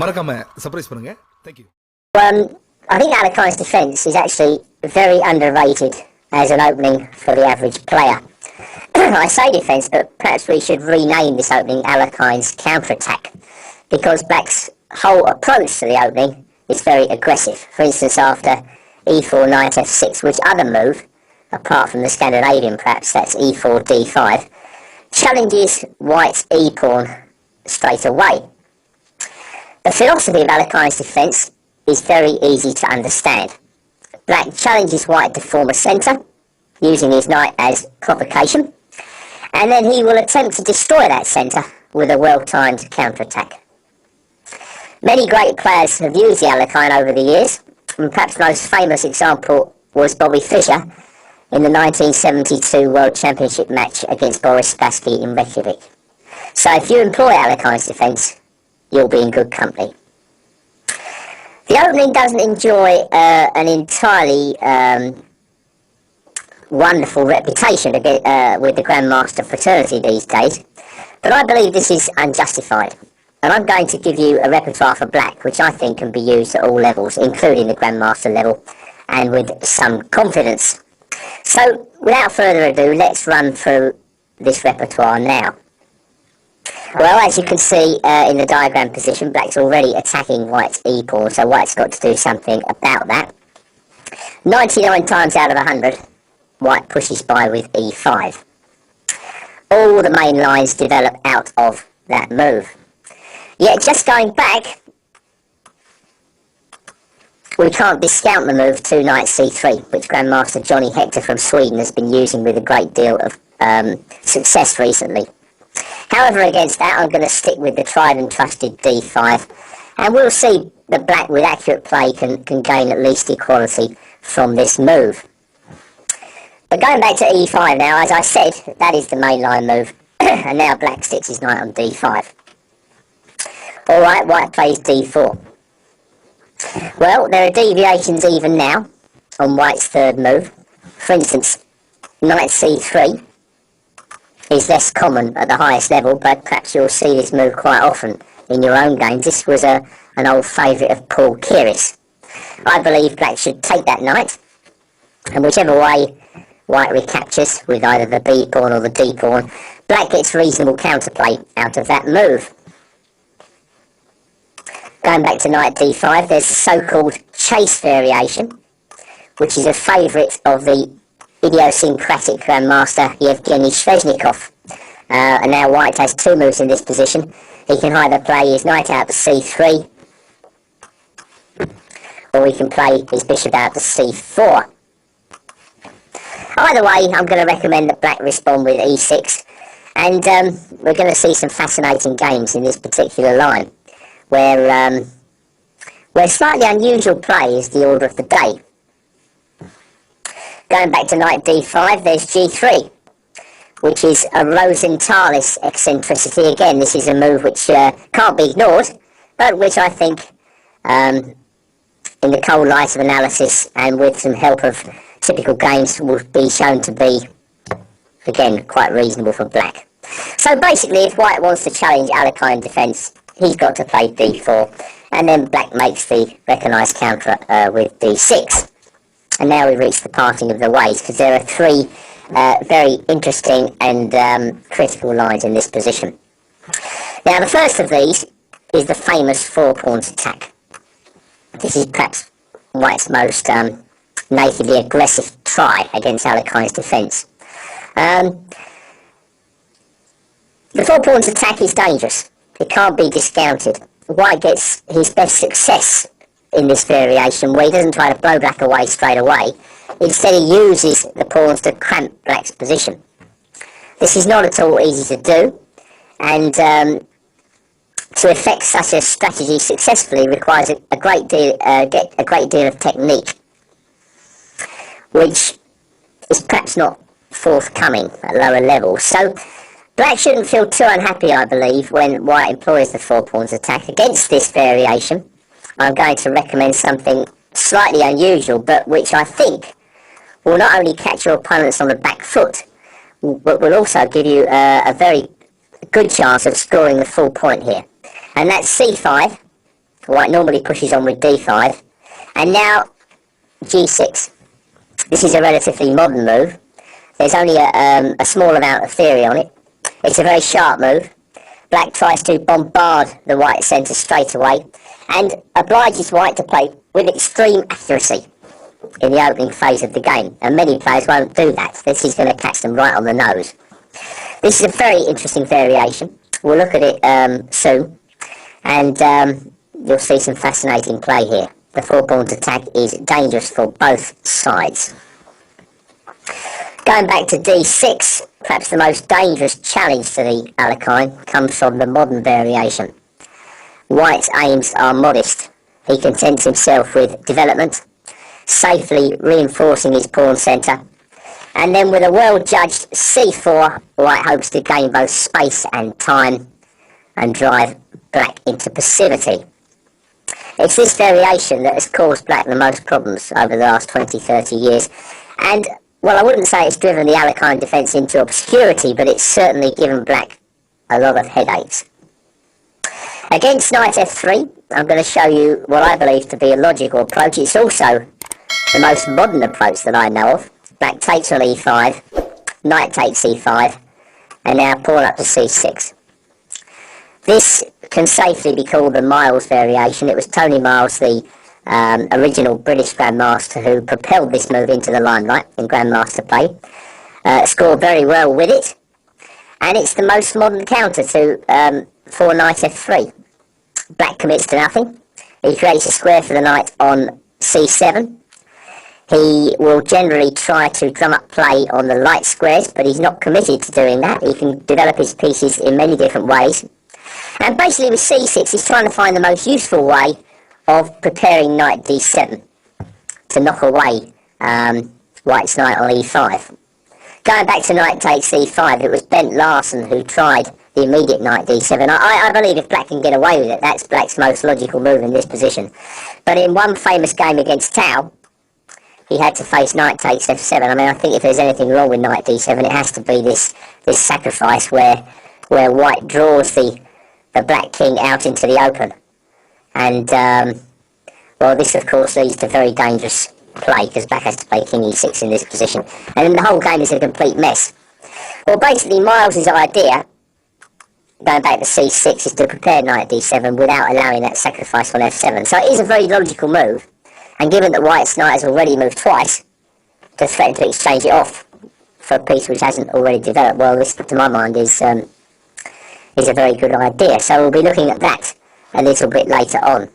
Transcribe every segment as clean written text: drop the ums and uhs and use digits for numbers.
மறக்காம சர்ப்ரைஸ் பண்ணுங்க. Thank you. I think Alekhine's defence is actually very underrated as an opening for the average player. I say defence, but perhaps we should rename this opening Alekhine's counter-attack, because Black's whole approach to the opening is very aggressive. For instance, after e4, knight f6, which other move, apart from the Scandinavian perhaps, that's e4, d5, challenges White's e-pawn straight away. The philosophy of Alekhine's defence is very easy to understand. Black challenges White to form a centre, using his knight as provocation, and then he will attempt to destroy that centre with a well-timed counter-attack. Many great players have used the Alekhine over the years, and perhaps the most famous example was Bobby Fischer in the 1972 World Championship match against Boris Spassky in Reykjavik. So if you employ Alekhine's defence, you'll be in good company. The opening doesn't enjoy an entirely wonderful reputation with the Grandmaster fraternity these days, but I believe this is unjustified. And I'm going to give you a repertoire for Black, which I think can be used at all levels, including the Grandmaster level, and with some confidence. So, without further ado, let's run through this repertoire now. Well, as you can see in the diagram position, Black's already attacking White's e-pawn, so White's got to do something about that. 99 times out of 100, White pushes by with e5. All the main lines develop out of that move. Yet, just going back, we can't discount the move 2 knight c3, which Grandmaster Johnny Hector from Sweden has been using with a great deal of success recently. However, against that, I'm going to stick with the tried and trusted d5, and we'll see that Black with accurate play can gain at least equality from this move. But going back to e5 now, as I said, that is the mainline move, and now Black sticks his knight on d5. Alright, White plays d4. Well, there are deviations even now on White's third move. For instance, knight c3 is less common at the highest level, but perhaps you'll see this move quite often in your own games. This was an old favourite of Paul Kearis. I believe Black should take that knight, and whichever way White recaptures with either the b-pawn or the d-pawn, Black gets reasonable counterplay out of that move. Going back to knight d5, there's the so-called chase variation, which is a favourite of the idiosyncratic Grandmaster Yevgeny Sveshnikov. And now White has two moves in this position. He can either play his knight out to c3, or he can play his bishop out to c4. Either way, I'm going to recommend that Black respond with e6, and we're going to see some fascinating games in this particular line, where slightly unusual play is the order of the day. Going back to knight d5, there's g3, which is a Rosenthalis eccentricity. Again, this is a move which can't be ignored, but which I think, in the cold light of analysis and with some help of typical games, will be shown to be, again, quite reasonable for Black. So basically, if White wants to challenge Alekhine defence, he's got to play d4, and then Black makes the recognised counter with d6. And now we reach the parting of the ways, because there are three very interesting and critical lines in this position. Now, the first of these is the famous 4-pawns attack. This is perhaps White's most nakedly aggressive try against Alekhine's defence. The 4-pawns attack is dangerous. It can't be discounted. White gets his best success in this variation, where he doesn't try to blow Black away straight away. Instead, he uses the pawns to cramp Black's position. This is not at all easy to do, and to effect such a strategy successfully requires a great deal of technique, which is perhaps not forthcoming at lower levels. So Black shouldn't feel too unhappy, I believe, when White employs the 4-pawns attack. Against this variation, I'm going to recommend something slightly unusual, but which I think will not only catch your opponents on the back foot, but will also give you a very good chance of scoring the full point here. And that's c5, White normally pushes on with d5, and now g6. This is a relatively modern move. There's only a small amount of theory on it. It's a very sharp move. Black tries to bombard the white centre straight away and obliges white to play with extreme accuracy in the opening phase of the game, and many players won't do that. This is going to catch them right on the nose. This is a very interesting variation. We'll look at it soon, and you'll see some fascinating play here. The four-pawned attack is dangerous for both sides. Going back to d6, perhaps the most dangerous challenge to the Alekhine comes from the modern variation. White's aims are modest. He contents himself with development, safely reinforcing his pawn centre, and then with a well-judged c4, White hopes to gain both space and time and drive Black into passivity. It's this variation that has caused Black the most problems over the last 20-30 years, and well, I wouldn't say it's driven the Alekhine defence into obscurity, but it's certainly given Black a lot of headaches. Against knight f3, I'm going to show you what I believe to be a logical approach. It's also the most modern approach that I know of. Black takes on e5, knight takes e5, and now pawn up to c6. This can safely be called the Miles variation. It was Tony Miles, the original British Grandmaster, who propelled this move into the limelight in Grandmaster play. Scored very well with it, and it's the most modern counter to for knight f3. Black commits to nothing. He creates a square for the knight on c7. He will generally try to drum up play on the light squares, but he's not committed to doing that. He can develop his pieces in many different ways. And basically with c6, he's trying to find the most useful way of preparing knight d7 to knock away White's knight on e5. Going back to knight takes e5, it was Bent Larsen who tried the immediate knight d7. I believe if Black can get away with it, that's Black's most logical move in this position. But in one famous game against Tao, he had to face knight takes f7. I mean, I think if there's anything wrong with knight d7, it has to be this sacrifice where White draws the Black king out into the open. And, well, this, of course, leads to very dangerous play, because Black has to play king e6 in this position. And then the whole game is a complete mess. Well, basically, Miles's idea, going back to c6, is to prepare knight d7 without allowing that sacrifice on f7. So it is a very logical move. And given that White's knight has already moved twice, to threaten to exchange it off for a piece which hasn't already developed, well, this, to my mind, is a very good idea. So we'll be looking at that a little bit later on.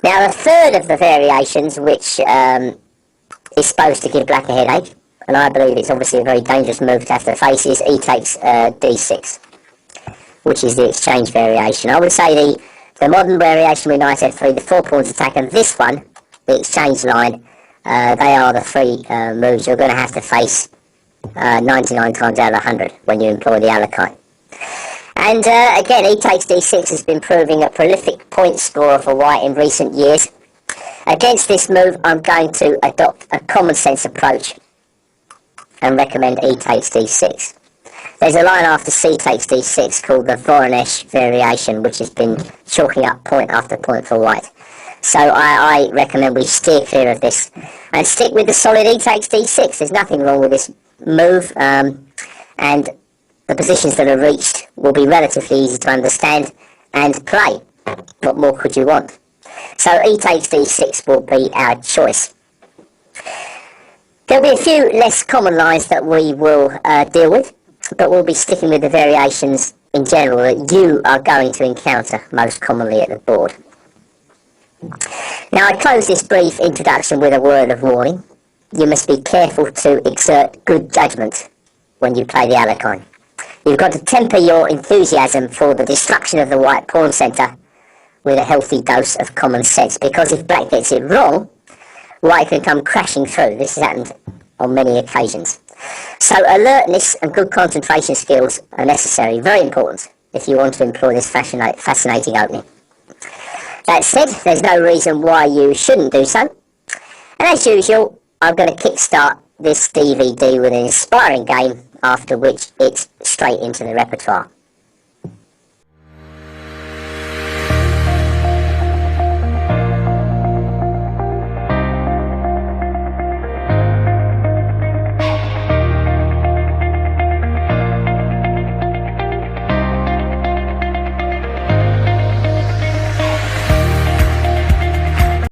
Now, the third of the variations, which is supposed to give Black a headache, and I believe it's obviously a very dangerous move to have to face, is e takes d6, which is the exchange variation. I would say the modern variation with knight f3, the four pawns attack, and this one, the exchange line, they are the three moves you're going to have to face 99 times out of 100 when you employ the Alekhine. And again, e takes d6 has been proving a prolific point scorer for White in recent years. Against this move, I'm going to adopt a common sense approach and recommend e takes d6. There's a line after c takes d6 called the Voronezh variation, which has been chalking up point after point for White. So I recommend we steer clear of this and stick with the solid e takes d6. There's nothing wrong with this move, and the positions that are reached will be relatively easy to understand and play. What more could you want? So e takes d6 will be our choice. There'll be a few less common lines that we will deal with, but we'll be sticking with the variations in general that you are going to encounter most commonly at the board. Now, I close this brief introduction with a word of warning. You must be careful to exert good judgment when you play the Alekhine. You've got to temper your enthusiasm for the destruction of the White pawn centre with a healthy dose of common sense, because if Black gets it wrong, White can come crashing through. This has happened on many occasions. So alertness and good concentration skills are necessary, very important, if you want to employ this fascinating opening. That said, there's no reason why you shouldn't do so. And as usual, I'm going to kickstart this DVD with an inspiring game, after which it's straight into the repertoire.